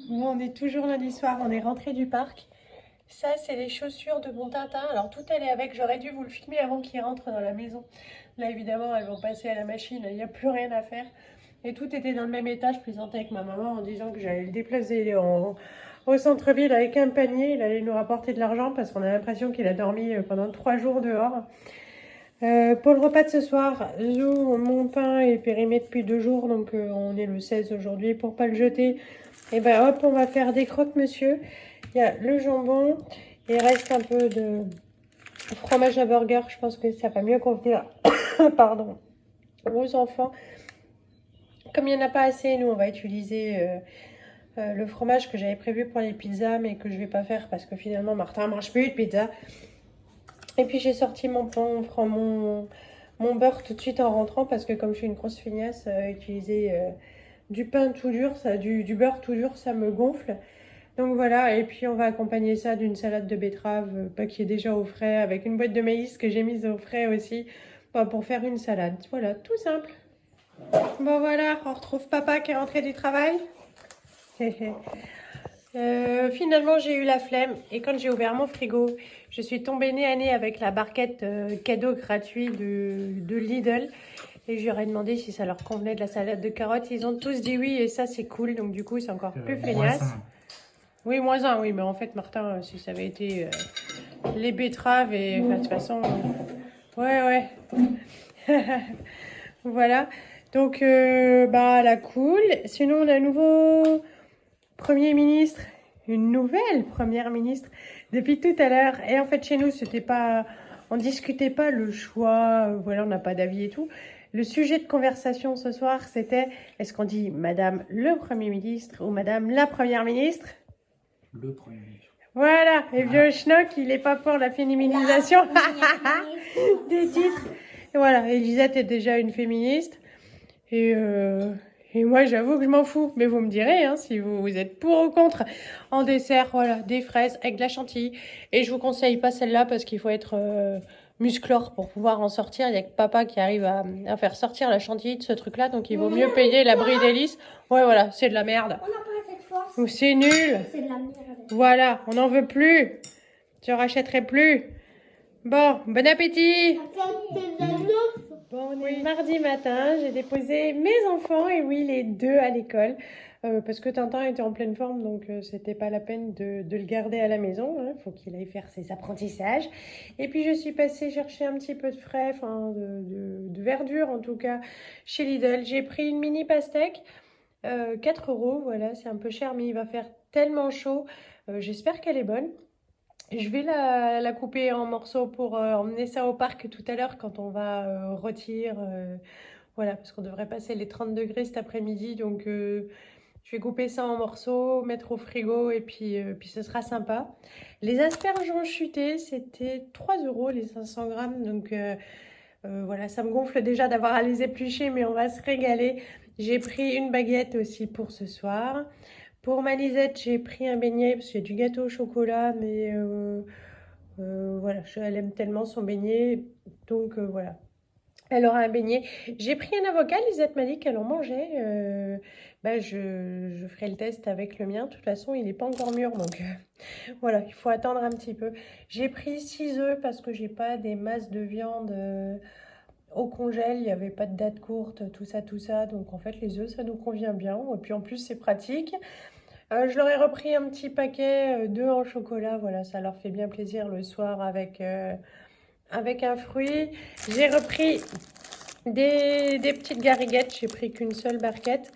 Bon, on est toujours lundi soir, on est rentré du parc. Ça, c'est les chaussures de mon Tintin. Alors, tout allait avec. J'aurais dû vous le filmer avant qu'il rentre dans la maison. Là, évidemment, elles vont passer à la machine. Il n'y a plus rien à faire. Et tout était dans le même état. Je plaisantais avec ma maman en disant que j'allais le déplacer au centre-ville avec un panier. Il allait nous rapporter de l'argent parce qu'on a l'impression qu'il a dormi pendant 3 jours dehors. Pour le repas de ce soir, mon pain est périmé depuis 2 jours, donc on est le 16 aujourd'hui. Pour pas le jeter, et ben hop, on va faire des croque-monsieur. Il y a le jambon, il reste un peu de fromage à burger. Je pense que ça va mieux convenir, pardon, aux enfants. Comme il n'y en a pas assez, nous on va utiliser le fromage que j'avais prévu pour les pizzas, mais que je vais pas faire parce que finalement Martin mange plus de pizza. Et puis j'ai sorti mon beurre tout de suite en rentrant parce que comme je suis une grosse feignasse, utiliser du pain tout dur, du beurre tout dur, ça me gonfle. Donc voilà, et puis on va accompagner ça d'une salade de betterave qui est déjà au frais, avec une boîte de maïs que j'ai mise au frais aussi, pour faire une salade. Voilà, tout simple. Bon voilà, on retrouve papa qui est rentré du travail. Finalement, j'ai eu la flemme et quand j'ai ouvert mon frigo, je suis tombée nez à nez avec la barquette cadeau gratuit de Lidl et je leur ai demandé si ça leur convenait de la salade de carottes. Ils ont tous dit oui et ça c'est cool, donc du coup c'est encore plus feignasse. Oui, moins un, oui, mais en fait Martin, si ça avait été les betteraves et de toute façon, ouais. Voilà, donc la cool. Sinon on a un nouveau Premier ministre, une nouvelle première ministre depuis tout à l'heure. Et en fait, chez nous, c'était pas, on discutait pas le choix, voilà, on n'a pas d'avis et tout. Le sujet de conversation ce soir, c'était est-ce qu'on dit Madame le Premier ministre ou Madame la Première ministre? Le Premier ministre. Voilà, et vieux schnock, il est pas pour la féminisation des titres. Et voilà, Elisabeth est déjà une féministe. Et moi, j'avoue que je m'en fous. Mais vous me direz, hein, si vous êtes pour ou contre. En dessert, voilà, des fraises avec de la chantilly. Et je vous conseille pas celle-là parce qu'il faut être musclore pour pouvoir en sortir. Il n'y a que papa qui arrive à faire sortir la chantilly de ce truc-là. Donc il vaut mieux payer la brie d'hélice. Ouais, voilà, c'est de la merde. On n'a pas cette fois. Ou c'est nul. C'est de la merde. Voilà, on n'en veut plus. Je rachèterai plus. Bon, bon appétit. Bon, on est mardi matin, j'ai déposé mes enfants, et oui, les deux à l'école, parce que Tintin était en pleine forme, donc c'était pas la peine de le garder à la maison, il faut qu'il aille faire ses apprentissages. Et puis je suis passée chercher un petit peu de frais, enfin de verdure en tout cas, chez Lidl. J'ai pris une mini pastèque, 4 euros, voilà, c'est un peu cher, mais il va faire tellement chaud, j'espère qu'elle est bonne. Je vais la couper en morceaux pour emmener ça au parc tout à l'heure quand on va rôtir. Voilà, parce qu'on devrait passer les 30 degrés cet après-midi. Donc, je vais couper ça en morceaux, mettre au frigo et puis ce sera sympa. Les asperges ont chuté, c'était 3 euros les 500 grammes. Donc, voilà, ça me gonfle déjà d'avoir à les éplucher, mais on va se régaler. J'ai pris une baguette aussi pour ce soir. Pour ma Lisette, j'ai pris un beignet parce qu'il y a du gâteau au chocolat, mais voilà, elle aime tellement son beignet, donc voilà. Elle aura un beignet. J'ai pris un avocat, Lisette m'a dit qu'elle en mangeait. Je ferai le test avec le mien. De toute façon, il n'est pas encore mûr, donc voilà, il faut attendre un petit peu. J'ai pris 6 œufs parce que j'ai pas des masses de viande au congèle. Il n'y avait pas de date courte, tout ça. Donc en fait, les œufs, ça nous convient bien. Et puis en plus, c'est pratique. Je leur ai repris un petit paquet d'œufs en chocolat. Voilà, ça leur fait bien plaisir le soir avec un fruit. J'ai repris des petites gariguettes. J'ai pris qu'une seule barquette.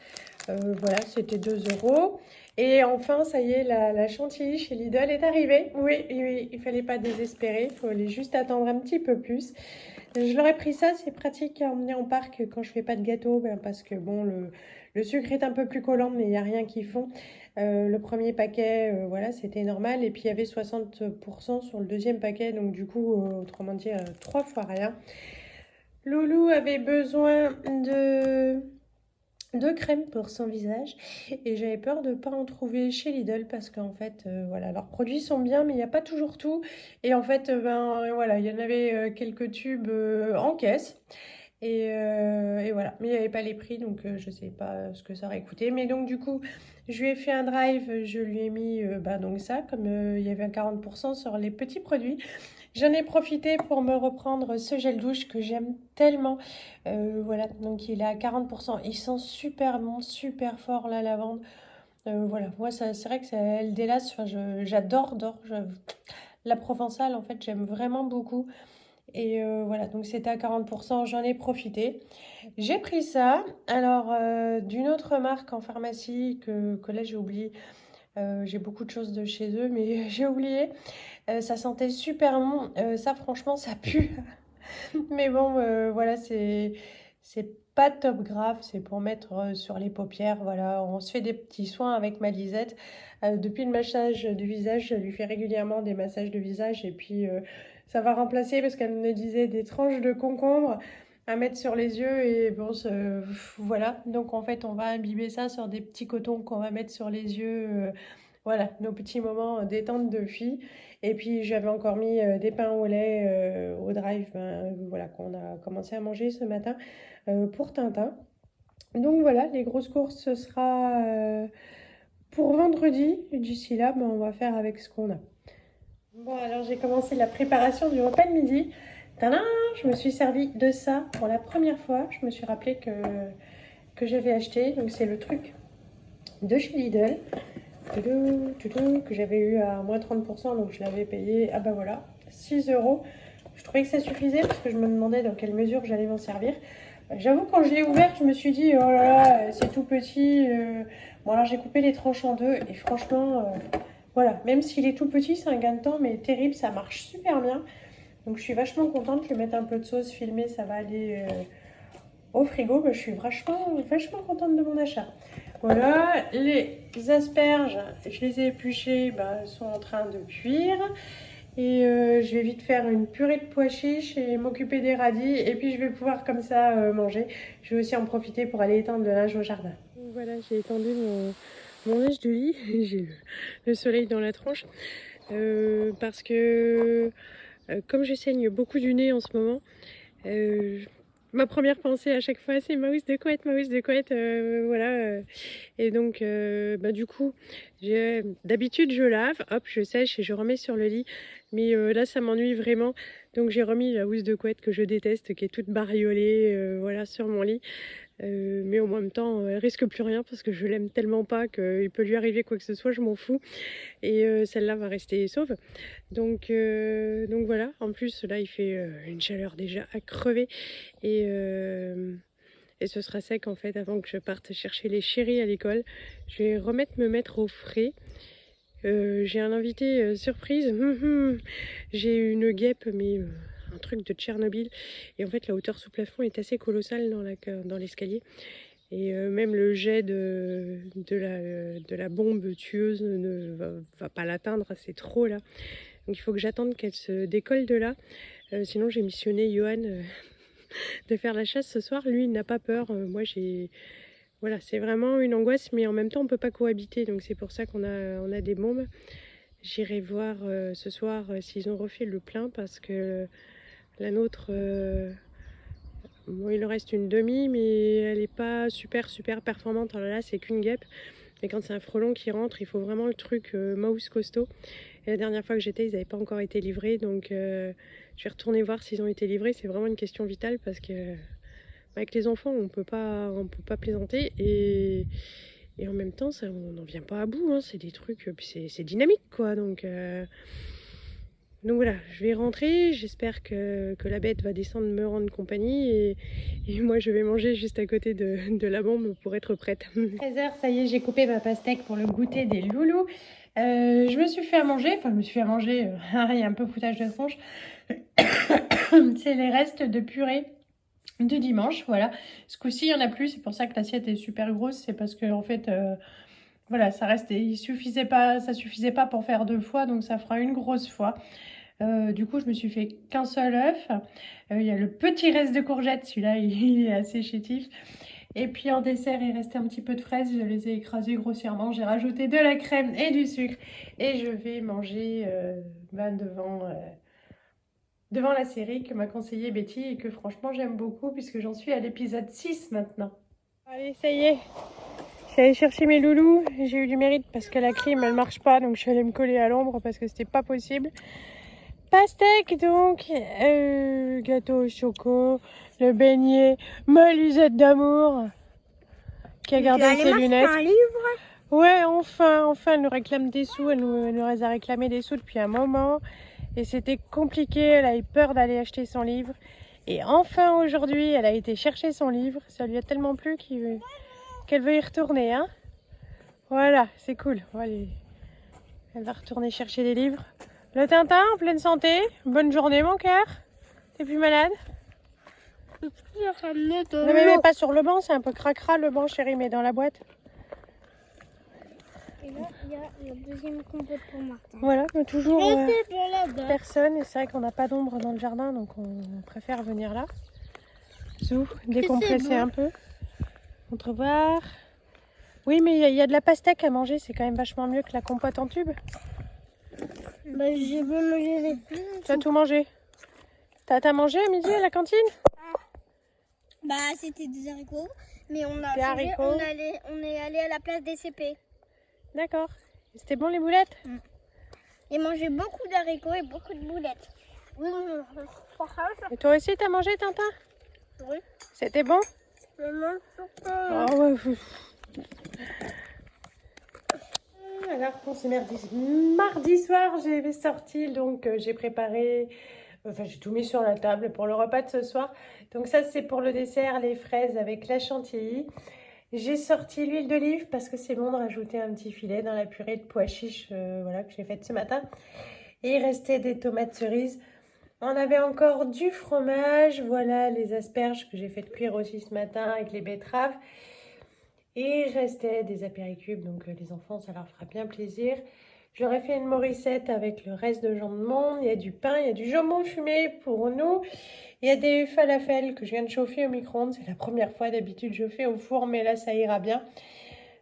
Voilà, c'était 2 euros. Et enfin, ça y est, la chantilly chez Lidl est arrivée. Oui, il fallait pas désespérer. Il fallait juste attendre un petit peu plus. Je leur ai pris ça. C'est pratique à emmener en parc quand je fais pas de gâteau. Parce que bon, le sucre est un peu plus collant, mais il n'y a rien qui fond. Le premier paquet, voilà, c'était normal. Et puis, il y avait 60% sur le deuxième paquet. Donc, du coup, autrement dit, 3 fois rien. Loulou avait besoin de crème pour son visage. Et j'avais peur de ne pas en trouver chez Lidl. Parce qu'en fait, voilà, leurs produits sont bien, mais il n'y a pas toujours tout. Et en fait, voilà, il y en avait quelques tubes en caisse. Et voilà, mais il n'y avait pas les prix, donc je ne sais pas ce que ça aurait coûté. Mais donc du coup, je lui ai fait un drive, je lui ai mis donc ça, comme il y avait un 40% sur les petits produits. J'en ai profité pour me reprendre ce gel douche que j'aime tellement. Voilà, donc il est à 40%. Il sent super bon, super fort la lavande. Voilà, moi c'est vrai que ça, elle délace, enfin, j'adore, la provençale en fait, j'aime vraiment beaucoup. Et voilà, donc c'était à 40%, j'en ai profité. J'ai pris ça, alors d'une autre marque en pharmacie que là j'ai oublié, j'ai beaucoup de choses de chez eux, mais j'ai oublié. Ça sentait super bon, ça franchement ça pue. Mais bon, voilà, c'est pas top grave, c'est pour mettre sur les paupières. Voilà, on se fait des petits soins avec ma Lisette. Depuis le massage du visage, je lui fais régulièrement des massages de visage et puis ça va remplacer parce qu'elle me disait des tranches de concombre à mettre sur les yeux et bon, voilà. Donc en fait, on va imbiber ça sur des petits cotons qu'on va mettre sur les yeux. Voilà, nos petits moments détente de fille. Et puis j'avais encore mis des pains au lait au drive, voilà, qu'on a commencé à manger ce matin pour Tintin. Donc voilà, les grosses courses, ce sera pour vendredi. D'ici là, on va faire avec ce qu'on a. Bon, alors j'ai commencé la préparation du repas de midi. Tadam, je me suis servi de ça pour la première fois. Je me suis rappelé que j'avais acheté. Donc c'est le truc de chez Lidl. Que j'avais eu à moins 30%, donc je l'avais payé, ah bah voilà, 6 euros. Je trouvais que ça suffisait parce que je me demandais dans quelle mesure j'allais m'en servir. J'avoue, quand je l'ai ouvert, je me suis dit, oh là là, c'est tout petit. Bon, alors j'ai coupé les tranches en deux et franchement, voilà, même s'il est tout petit, c'est un gain de temps, mais terrible, ça marche super bien. Donc je suis vachement contente, je vais mettre un peu de sauce filmée, ça va aller au frigo. Bah, je suis vachement contente de mon achat. Voilà, les asperges, je les ai épluchées, elles sont en train de cuire. Et je vais vite faire une purée de pois chiches et m'occuper des radis. Et puis je vais pouvoir comme ça manger. Je vais aussi en profiter pour aller étendre le linge au jardin. Voilà, j'ai étendu mon linge de lit. J'ai le soleil dans la tronche. Parce que comme je saigne beaucoup du nez en ce moment, ma première pensée à chaque fois, c'est ma housse de couette, voilà. Et donc, du coup, d'habitude, je lave, hop, je sèche et je remets sur le lit. Mais là, ça m'ennuie vraiment. Donc, j'ai remis la housse de couette que je déteste, qui est toute bariolée, voilà, sur mon lit. Mais en même temps, elle risque plus rien parce que je l'aime tellement pas qu'il peut lui arriver quoi que ce soit, je m'en fous. Et celle-là va rester sauve. Donc voilà, en plus là il fait une chaleur déjà à crever et ce sera sec en fait avant que je parte chercher les chéris à l'école. Je vais me mettre au frais. J'ai un invité surprise. J'ai une guêpe mais un truc de Tchernobyl et en fait la hauteur sous plafond est assez colossale dans l'escalier. Et même le jet de la bombe tueuse ne va pas l'atteindre, c'est trop là. Donc il faut que j'attende qu'elle se décolle de là. Sinon j'ai missionné Johan de faire la chasse ce soir. Lui il n'a pas peur. Moi j'ai... Voilà, c'est vraiment une angoisse, mais en même temps on peut pas cohabiter. Donc c'est pour ça on a des bombes. J'irai voir ce soir s'ils ont refait le plein parce que la nôtre... Bon, il en reste une demi, mais elle n'est pas super performante. Alors là, c'est qu'une guêpe. Mais quand c'est un frelon qui rentre, il faut vraiment le truc mouse costaud. Et la dernière fois que j'étais, ils n'avaient pas encore été livrés. Donc je vais retourner voir s'ils ont été livrés. C'est vraiment une question vitale parce que avec les enfants, on peut pas plaisanter. Et en même temps, ça, on n'en vient pas à bout. Hein. C'est des trucs, puis c'est dynamique, quoi. Donc voilà, je vais rentrer, j'espère que la bête va descendre me rendre compagnie et moi je vais manger juste à côté de la bombe pour être prête. 13h, ça y est, j'ai coupé ma pastèque pour le goûter des loulous. Je me suis fait à manger, il y a un peu foutage de tronche. C'est les restes de purée de dimanche, voilà. Ce coup-ci, il n'y en a plus, c'est pour ça que l'assiette est super grosse, c'est parce que en fait... voilà, ça suffisait pas pour faire 2 fois, donc ça fera une grosse fois. Du coup, je me suis fait qu'un seul œuf. Il y a le petit reste de courgettes, celui-là, il est assez chétif. Et puis en dessert, il restait un petit peu de fraises, je les ai écrasées grossièrement. J'ai rajouté de la crème et du sucre. Et je vais manger devant devant la série que m'a conseillé Betty et que franchement j'aime beaucoup puisque j'en suis à l'épisode 6 maintenant. Allez, ça y est, je suis allée chercher mes loulous. J'ai eu du mérite parce que la clim elle marche pas, donc je suis allée me coller à l'ombre parce que c'était pas possible. Pastèque donc, gâteau au choco, le beignet, ma Lisette d'amour qui a gardé ses lunettes. Un livre. Ouais, enfin, elle nous réclame des sous, elle nous a réclamé des sous depuis un moment et c'était compliqué, elle a eu peur d'aller acheter son livre et enfin aujourd'hui elle a été chercher son livre, ça lui a tellement plu qu'elle veut y retourner, hein. Voilà, c'est cool, elle va retourner chercher des livres. Le Tintin en pleine santé, bonne journée mon cœur, t'es plus malade? Ne me mets pas sur le banc, c'est un peu cracra le banc chérie, mais dans la boîte. Et là, il y a la deuxième compote pour Martin. Voilà, mais toujours personne. Et c'est vrai qu'on n'a pas d'ombre dans le jardin, donc on préfère venir là. Zou, décompresser un peu. Entrevoir. Oui, mais il y a de la pastèque à manger, c'est quand même vachement mieux que la compote en tube. Bah, j'ai bien mangé les Tu as tout mangé? T'as mangé à midi à la cantine? Bah, c'était des haricots, mais on a Des changé, haricots. on est allé à la place des CP. D'accord. C'était bon les boulettes? J'ai mangé beaucoup d'haricots et beaucoup de boulettes. Oui, Et toi aussi t'as mangé Tintin? oui. C'était bon? Oh, ouais. Alors pour ce mardi soir, j'ai sorti, donc j'ai préparé, enfin j'ai tout mis sur la table pour le repas de ce soir. Donc ça c'est pour le dessert, les fraises avec la chantilly. J'ai sorti l'huile d'olive parce que c'est bon de rajouter un petit filet dans la purée de pois chiches voilà, que j'ai faite ce matin. Et il restait des tomates cerises. On avait encore du fromage, voilà les asperges que j'ai fait cuire aussi ce matin avec les betteraves. Et il restait des apéricubes, donc les enfants, ça leur fera bien plaisir. J'aurais fait une morissette avec le reste de jambes de monde. Il y a du pain, il y a du jambon fumé pour nous. Il y a des falafels que je viens de chauffer au micro-ondes. C'est la première fois, d'habitude je fais au four, mais là ça ira bien.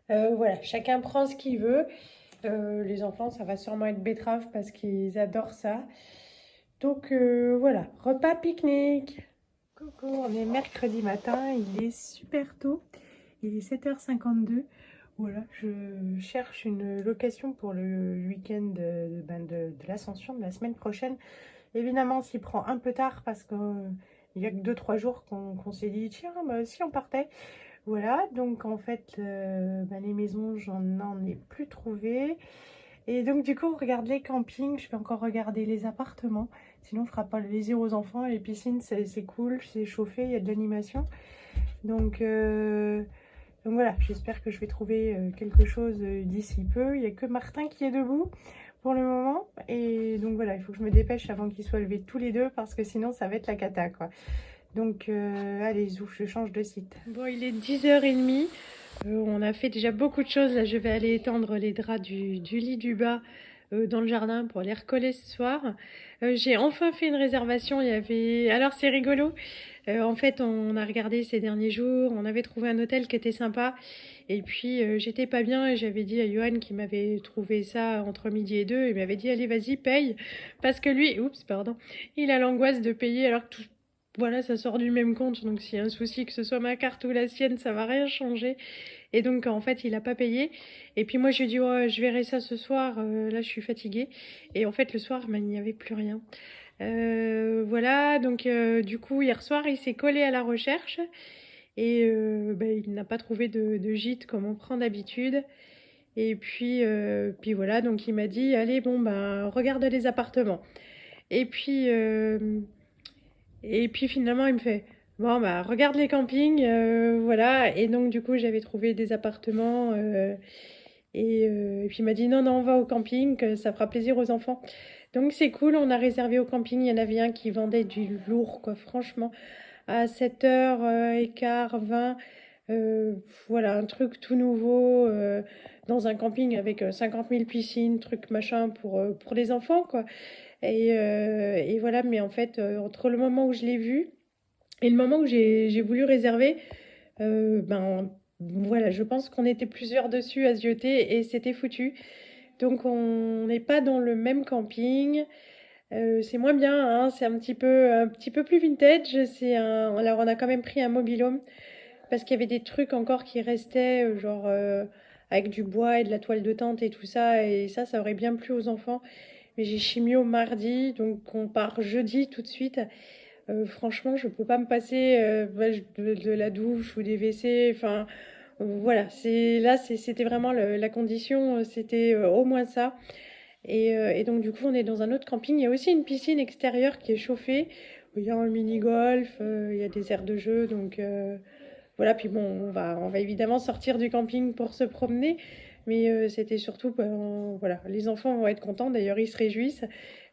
Voilà, chacun prend ce qu'il veut. Les enfants, ça va sûrement être betterave parce qu'ils adorent ça. Donc voilà, repas pique-nique. Coucou, on est mercredi matin, il est super tôt. Il est 7h52. Voilà, je cherche une location pour le week-end de l'Ascension de la semaine prochaine. Évidemment, on s'y prend un peu tard parce qu'il n'y a que 2-3 jours qu'on s'est dit, tiens, bah, si on partait. Voilà, donc en fait, les maisons, j'en ai plus trouvé. Et donc du coup, on regarde les campings, je vais encore regarder les appartements. Sinon, on fera pas le plaisir aux enfants. Les piscines, c'est cool, c'est chauffé, il y a de l'animation. Donc voilà, j'espère que je vais trouver quelque chose d'ici peu. Il n'y a que Martin qui est debout pour le moment. Et donc voilà, il faut que je me dépêche avant qu'ils soient levés tous les deux parce que sinon ça va être la cata quoi. Donc allez, zouf, je change de site. Bon, il est 10h30. On a fait déjà beaucoup de choses. Là, je vais aller étendre les draps du lit du bas dans le jardin pour les recoller ce soir. J'ai enfin fait une réservation. Alors c'est rigolo. En fait, on a regardé ces derniers jours. On avait trouvé un hôtel qui était sympa. Et puis j'étais pas bien et j'avais dit à Johan qui m'avait trouvé ça entre midi et 2. Il m'avait dit allez vas-y paye parce que lui, il a l'angoisse de payer alors que voilà, ça sort du même compte, donc s'il y a un souci, que ce soit ma carte ou la sienne, ça va rien changer. Et donc, en fait, il n'a pas payé. Et puis moi, je lui ai dit, oh, je verrai ça ce soir, là, je suis fatiguée. Et en fait, le soir, il n'y avait plus rien. Voilà, donc du coup, hier soir, il s'est collé à la recherche. Et il n'a pas trouvé de gîte comme on prend d'habitude. Et puis voilà, donc il m'a dit, allez, regarde les appartements. Et puis finalement, il me fait, bon, regarde les campings, voilà. Et donc, du coup, j'avais trouvé des appartements. Et puis, il m'a dit, non, non, on va au camping, que ça fera plaisir aux enfants. Donc, c'est cool, on a réservé au camping. Il y en avait un qui vendait du lourd, quoi, franchement. À 7h15, 20. Voilà, un truc tout nouveau. Dans un camping avec 50 000 piscines, trucs machin pour les enfants, quoi. Et voilà, mais en fait, entre le moment où je l'ai vu et le moment où j'ai voulu réserver, voilà, je pense qu'on était plusieurs dessus à zioter et c'était foutu. Donc on n'est pas dans le même camping. C'est moins bien, hein, c'est un petit peu plus vintage. Alors on a quand même pris un mobil-home parce qu'il y avait des trucs encore qui restaient, genre avec du bois et de la toile de tente et tout ça, et ça aurait bien plu aux enfants. Mais j'ai chimio mardi, donc on part jeudi tout de suite. Franchement, je peux pas me passer de la douche ou des WC. Enfin, voilà, c'était vraiment la condition, c'était au moins ça. Et donc, du coup, on est dans un autre camping. Il y a aussi une piscine extérieure qui est chauffée. Il y a un mini-golf, il y a des aires de jeu. Donc, voilà. Puis bon, on va évidemment sortir du camping pour se promener. Mais c'était surtout, voilà, les enfants vont être contents. D'ailleurs, ils se réjouissent.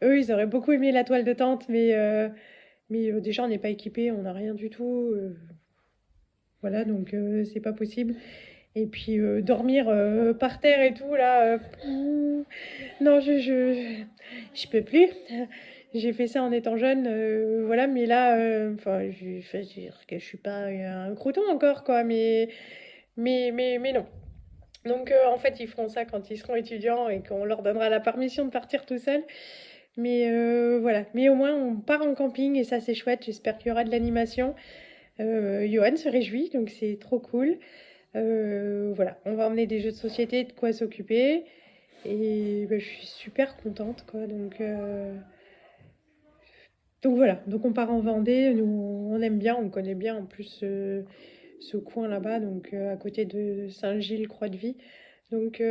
Eux, ils auraient beaucoup aimé la toile de tente, mais déjà, on n'est pas équipés, on n'a rien du tout. Voilà, donc c'est pas possible. Et puis dormir par terre et tout, là, non, je peux plus. J'ai fait ça en étant jeune, voilà, mais là, enfin, je veux dire que je suis pas un crouton encore, quoi, mais non. Donc en fait, ils feront ça quand ils seront étudiants et qu'on leur donnera la permission de partir tout seuls. Mais voilà, mais au moins on part en camping et ça c'est chouette, j'espère qu'il y aura de l'animation. Johan se réjouit, donc c'est trop cool. Voilà, on va emmener des jeux de société, de quoi s'occuper. Et bah, je suis super contente, quoi. Donc voilà, donc on part en Vendée, nous on aime bien, on connaît bien en plus ce coin là-bas, donc à côté de Saint-Gilles, Croix-de-Vie. Donc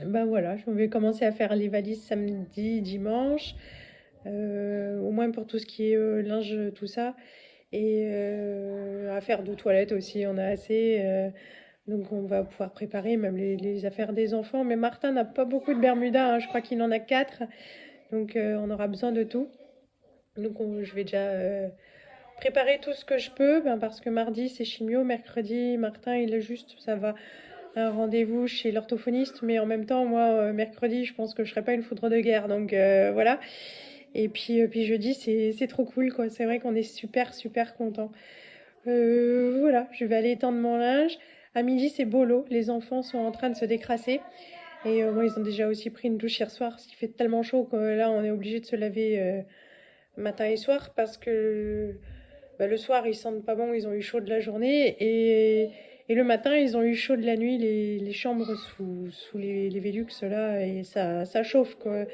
ben voilà, je vais commencer à faire les valises samedi, dimanche, au moins pour tout ce qui est linge, tout ça. Et affaires de toilette aussi, on a assez. Donc on va pouvoir préparer même les affaires des enfants. Mais Martin n'a pas beaucoup de Bermudas, hein, je crois qu'il en a 4. Donc on aura besoin de tout. Donc je vais déjà préparer tout ce que je peux, ben, parce que mardi c'est chimio, mercredi Martin il a juste, ça va, un rendez-vous chez l'orthophoniste. Mais en même temps, moi, mercredi, je pense que je serai pas une foudre de guerre. Donc voilà. Et puis jeudi, c'est trop cool, quoi. C'est vrai qu'on est super, super content. Voilà, je vais aller étendre mon linge. À midi, c'est bolo. Les enfants sont en train de se décrasser. Et moi, ils ont déjà aussi pris une douche hier soir, parce qu'il fait tellement chaud que là, on est obligé de se laver matin et soir, parce que bah, le soir, ils sentent pas bon, ils ont eu chaud de la journée. Et le matin, ils ont eu chaud de la nuit, les chambres sous les Velux, là, et ça chauffe, quoi.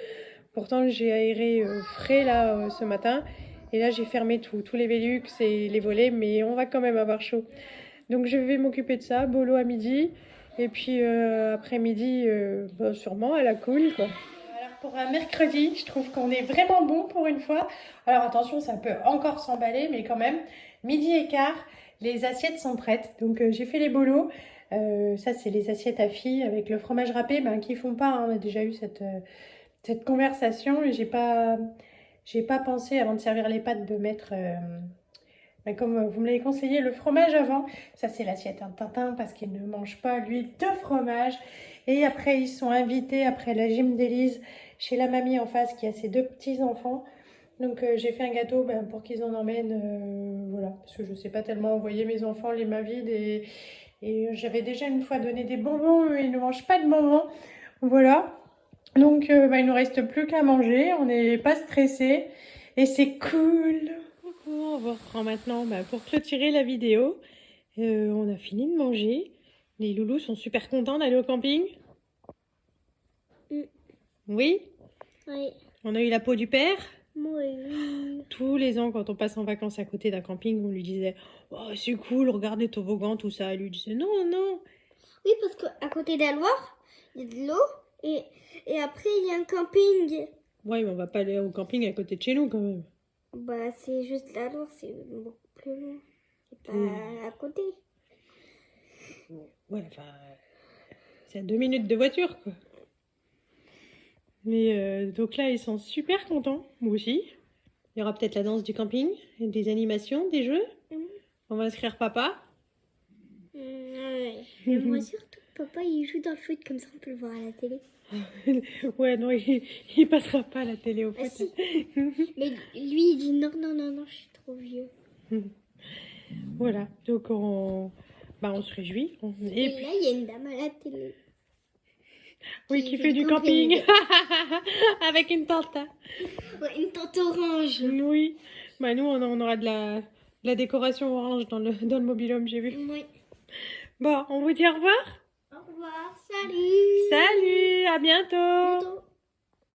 Pourtant, j'ai aéré frais, là, ce matin. Et là, j'ai fermé tous les Velux et les volets, mais on va quand même avoir chaud. Donc, je vais m'occuper de ça, bolo à midi. Et puis, après-midi, bah, sûrement à la cool, quoi. Alors, pour un mercredi, je trouve qu'on est vraiment bon pour une fois. Alors, attention, ça peut encore s'emballer, mais quand même, midi et quart, les assiettes sont prêtes. Donc, j'ai fait les bolos. Ça, c'est les assiettes à filles avec le fromage râpé, ben, qui font pas, hein. On a déjà eu cette conversation et j'ai pas pensé avant de servir les pâtes de mettre, ben, comme vous me l'avez conseillé, le fromage avant. Ça c'est l'assiette à Tintin parce qu'il ne mange pas lui de fromage. Et après ils sont invités après la gym d'Élise chez la mamie en face qui a ses 2 petits-enfants. Donc j'ai fait un gâteau ben, pour qu'ils en emmènent, voilà, parce que je sais pas tellement envoyer mes enfants les mains vides et j'avais déjà une fois donné des bonbons, eux, ils ne mangent pas de bonbons, voilà. Donc, bah, il nous reste plus qu'à manger, on n'est pas stressé et c'est cool. Coucou, on vous reprend maintenant bah, pour clôturer la vidéo. On a fini de manger. Les loulous sont super contents d'aller au camping. Mm. Oui, Oui. on a eu la peau du père. Oui. Tous les ans, quand on passe en vacances à côté d'un camping, on lui disait oh, c'est cool, regarde les toboggans, tout ça. Elle lui disait non, non. Oui, parce qu'à côté de la Loire, il y a de l'eau et après il y a un camping. Ouais, mais on va pas aller au camping à côté de chez nous quand même. Bah, c'est juste la Loire, c'est beaucoup plus loin. C'est pas à côté. Ouais, enfin, c'est à 2 minutes de voiture, quoi. Mais donc là, ils sont super contents, moi aussi. Il y aura peut-être la danse du camping, des animations, des jeux. On va inscrire papa. Ouais. Moi surtout, papa il joue dans le foot comme ça on peut le voir à la télé. Ouais, non, il passera pas à la télé au Ah, foot. si. Mais lui il dit non, non, non, non, je suis trop vieux. Voilà, donc on se réjouit. Et là il y a une dame à la télé. Oui, qui fait du camping. Avec une tente. Ouais, une tente orange. Oui. Bah, nous, on aura de la décoration orange dans le mobil-home, j'ai vu. Oui. Bon, on vous dit au revoir. Au revoir. Salut. Salut, à bientôt. Bientôt.